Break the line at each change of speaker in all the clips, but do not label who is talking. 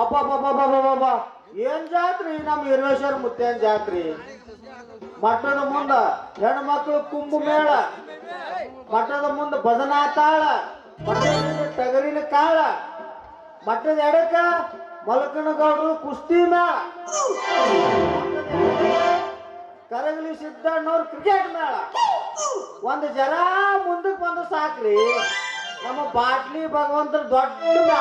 ಅಬ್ಬಬ್ಬಬ್ಬಬ್ಬಬ್ಬ ಏನ್ ಜಾತ್ರಿ ನಮ್ಮ ಹಿರೇಶ್ವರ ಮುತ್ತೇನ್ ಜಾತ್ರಿ. ಮಠದ ಮುಂದ ಹೆಣ್ಮಕ್ಳು ಕುಂಭ ಮೇಳ, ಮಠದ ಮುಂದ ಭಜನಾ ತಾಳ, ಮಠದ ಟಗರಿನ ಕಾಳ, ಮಠದ ಎಡಕ ಮಲಕನಗೌಡರು ಕುಸ್ತಿ ಮೇಳ, ಕರಗಲಿ ಸಿದ್ದಣ್ಣವ್ರ ಕ್ರಿಕೆಟ್ ಮೇಳ. ಒಂದು ಜರ ಮುಂದಕ್ಕೆ ಬಂದು ಸಾಕ್ರಿ ನಮ್ಮ ಬಾಟ್ಲಿ ಭಗವಂತರ ದೊಡ್ಡ ಮೇಳ.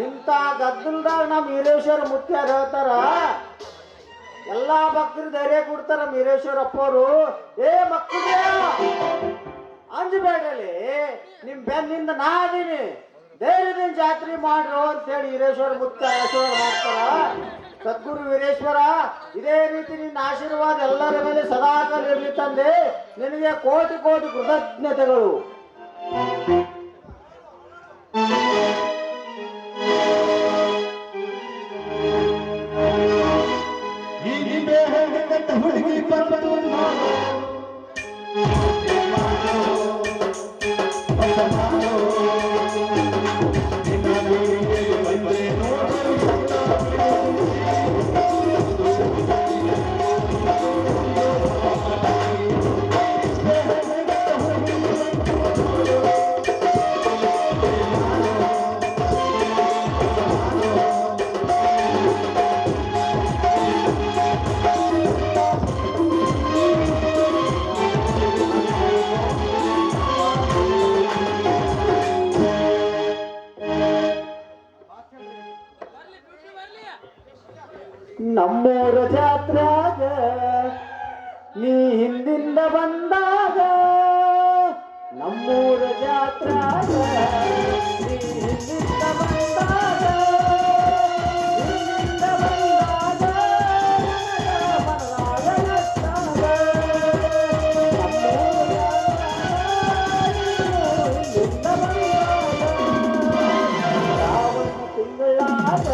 ಇಂಥ ಗದ್ದಲದಾಗ ನಮ್ಮ ಹಿರೇಶ್ವರ ಮುತ್ಯಾರ ಹೇಳ್ತಾರ, ಎಲ್ಲಾ ಭಕ್ತರು ಧೈರ್ಯ ಕೊಡ್ತಾರ ನಮ್ಮ ಹಿರೇಶ್ವರ ಅಪ್ಪವರು. ಏ ಮಕ್ಕಳಿಗೆ ಅಂಜಬೇಡ್ರಲ್ಲಿ, ನಿಮ್ ಬೆನ್ನಿಂದ ನಾ ಅದೀನಿ, ಧೈರ್ಯದಿಂದ ಜಾತ್ರೆ ಮಾಡ್ರು ಅಂತೇಳಿ ಹಿರೇಶ್ವರ ಮುತ್ಯ ಆಶೀರ್ವಾದ ಮಾಡ್ತಾರ. ಸದ್ಗುರು ವೀರೇಶ್ವರ ಇದೇ ರೀತಿ ನಿನ್ನ ಆಶೀರ್ವಾದ ಎಲ್ಲರ ಮೇಲೆ ಸದಾಕಾಲ ಇರಲಿ ತಂದೆ. ನಿನಗೆ ಕೋಟಿ ಕೋಟಿ ಕೃತಜ್ಞತೆಗಳು.
ಹುಡುಗಿ ಬಂದು
ನಮ್ಮೂರ ಜಾತ್ರಾಗ ನೀ ಹಿಂದಿಂದ ಬಂದಾಗ, ನಮ್ಮೂರ ಜಾತ್ರಾಗ ನೀ ಹಿಂದಿಂದ ಬಂದಾಗ, ಹಿಂದಿಂದ ಬಂದಾಗ ಮನದಾಗ ಎಷ್ಟನದ. ನಮ್ಮೂರ ಜಾತ್ರಾಗ ಹಿಂದಿಂದ ಬಂದಾಗ ಶ್ರಾವಣ ತಿಂಗಳಾಗ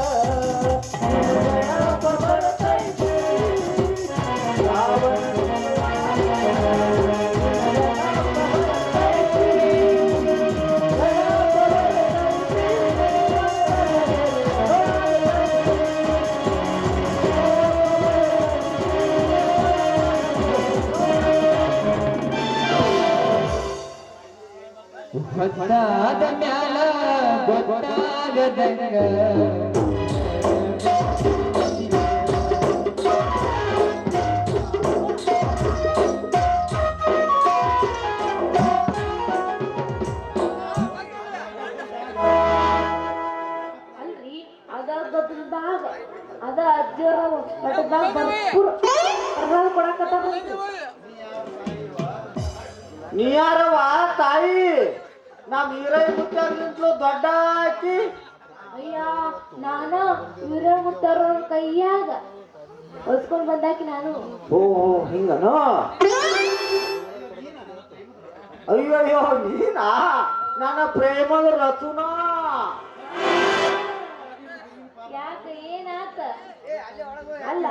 ಹೊತ್ತಾದ ಮ್ಯಾಲ ಗೊತ್ತಾಗದಂಗ
ಅದ ಅಜ್ಜಿಯರ ಮಠದಾಗ ಕೊಡಕತ್ತ.
ನೀ ಯಾರವ ತಾಯಿ? ನಮ್ಮ ಹಿರೇ ಮುತ್ತಲಿಂತಲೂ ದೊಡ್ಡ ಆಕಿ.
ಅಯ್ಯ ನಾನ ಹಿರೇಮುತ್ತವ್ರ ಕೈಯಾಗ ಹೊಸ್ಕೊಂಡ್ ಬಂದಾಕಿ ನಾನು.
ಓ ಹಿಂಗನು? ಅಯ್ಯಯ್ಯೋ ನೀನಾ ನನ್ನ ಪ್ರೇಮದ ರತುನ.
ಯಾಕ ಏನಾತ? ಅಲ್ಲ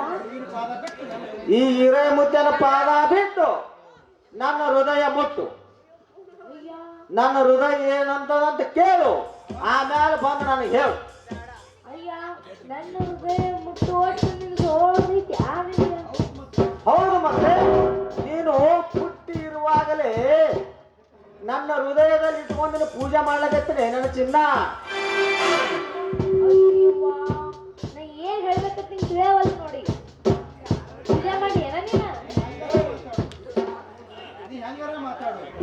ಈ ಹಿರೇ ಮುತ್ತನ ಪಾದ ಬಿಟ್ಟು ನನ್ನ ಹೃದಯ ಮುಟ್ಟು. ನನ್ನ ಹೃದಯ ಏನಂತದಂತ ಕೇಳು, ಆಮೇಲೆ ಬಂದು ನನಗೆ ಹೇಳು.
ಅಯ್ಯ ನನ್ನ ಹೃದಯ ಮುಟ್ಟುವಷ್ಟು ನಿನ್ಗೆ
ಹೌದು ಮತ್ತೆ, ನೀನು ಪುಟ್ಟಿ ಇರುವಾಗಲೇ ನನ್ನ ಹೃದಯದಲ್ಲಿ ಇಟ್ಕೊಂಡು ಪೂಜೆ ಮಾಡ್ಲಕತ್ತೀನಿ ನನ್ನ ಚಿನ್ನ.
ನಾ ಏನ್ ಹೇಳ್ಬೇಕಂತ ನಿಂಗೆ ತಿಳಿಯವಲ್ಲ ನೋಡಿ. ಪೂಜೆ ಮಾಡಿ ಏನ ನೀನ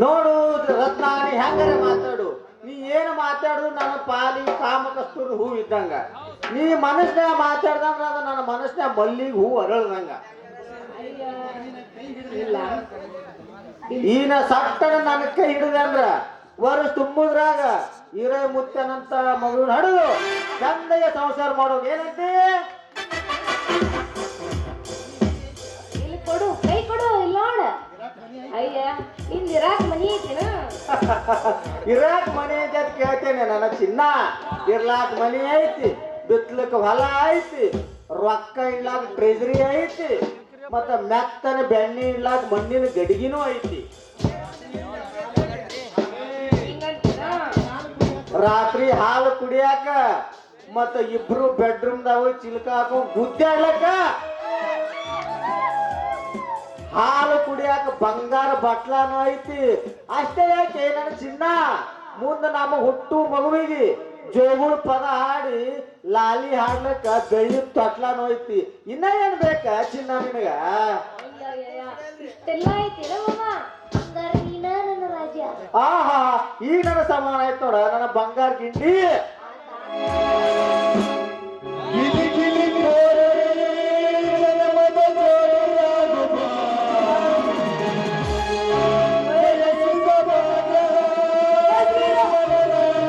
ನೋಡು ರತ್ನ, ನೀ ಹೆಂಗಾರ ಮಾತಾಡು, ನೀ ಏನು ಮಾತಾಡುದು ನನ್ನ ಪಾಲಿ ಕಾಮಕಸ್ತೂರು ಹೂ ಇದ್ದಂಗ. ನೀ ಮನಸ್ನ್ಯಾಗ ಮಾತಾಡ್ದಂಗ ಅದು ನನ್ನ ಮನಸ್ನ್ಯಾಗ ಮಲ್ಲಿಗೆ ಹೂ ಅರಳ್ದಂಗ. ಈನ ಸಟ್ಟನ ನನ್ನ ಕೈ ಹಿಡಿದೆ ಅಂದ್ರ ವರ್ಷ ತುಂಬುದ್ರಾಗ ಹಿರೇ ಮುತ್ತನಂತ ಮಗುವಿನ ಹಡಿದು ಚಂದಗೆ ಸಂಸಾರ ಮಾಡೋದು. ಏನಂತೆ?
ಇಲ್ಲಿ ಕೊಡು, ಕೈ ಕೊಡು, ಇಲ್ಲ ನೋಡ. ಅಯ್ಯ ಇಲ್ಲಿ ಇರಾಕ್ ಮನಿ ಐತಿನ?
ಇರಾಕ್ ಮನೆ ಅಂತ ಕೇಳ್ತೇನೆ ನನ್ನ ಚಿನ್ನ. ಇರ್ಲಾಕ್ ಮನಿ ಐತಿ, ಬಿತ್ಲಕ್ ಹೊಲ ಐತಿ, ರೊಕ್ಕ ಇಡ್ಲಾಕ ಟ್ರೆಜರಿ ಐತಿ, ಮತ್ತ ಮೆತ್ತನ ಬೆಣ್ಣೆ ಇಡ್ಲಾಕ ಮಣ್ಣಿನ ಗಡಿಗಿನೂ ಐತಿ. ರಾತ್ರಿ ಹಾಲು ಕುಡಿಯಾಕ ಮತ್ತ ಇಬ್ರು ಬೆಡ್ರೂಮ್ದಾಗ ಚಿಲ್ಕ ಹಾಕೊಂಡ್ ಗುದ್ದಾಡ್ಲಕ್ಕ ಹಾಲು ಕುಡಿಯಾಕ ಬಂಗಾರ ಬಟ್ಲಾನು ಐತಿ. ಅಷ್ಟೇ ಯಾಕೆ ನನ್ನ ಚಿನ್ನ ಮುಂದ ನಮ್ಮ ಹುಟ್ಟು ಮಗುವಿಗೆ ಜೋಗುಳು ಪದ ಹಾಡಿ ಲಾಲಿ ಹಾಡ್ಲಕ್ಕ ಬೆಳ್ಳಿ ತೊಟ್ಲಾನು ಐತಿ. ಇನ್ನ ಏನ್ ಬೇಕ ಚಿನ್ನ ನಿನಗ?
ಇಷ್ಟೆಲ್ಲ ಐತಿಲ್ಲ ಮಾಮ, ಹಂಗಾರ ನೀನ ನನ್ನ ರಾಜ.
ಆಹಾ ಈಗ ನನ್ನ ಸಮಾನ ಆಯ್ತು ನೋಡ ನನ್ನ ಬಂಗಾರ ಗಿಂಡಿ.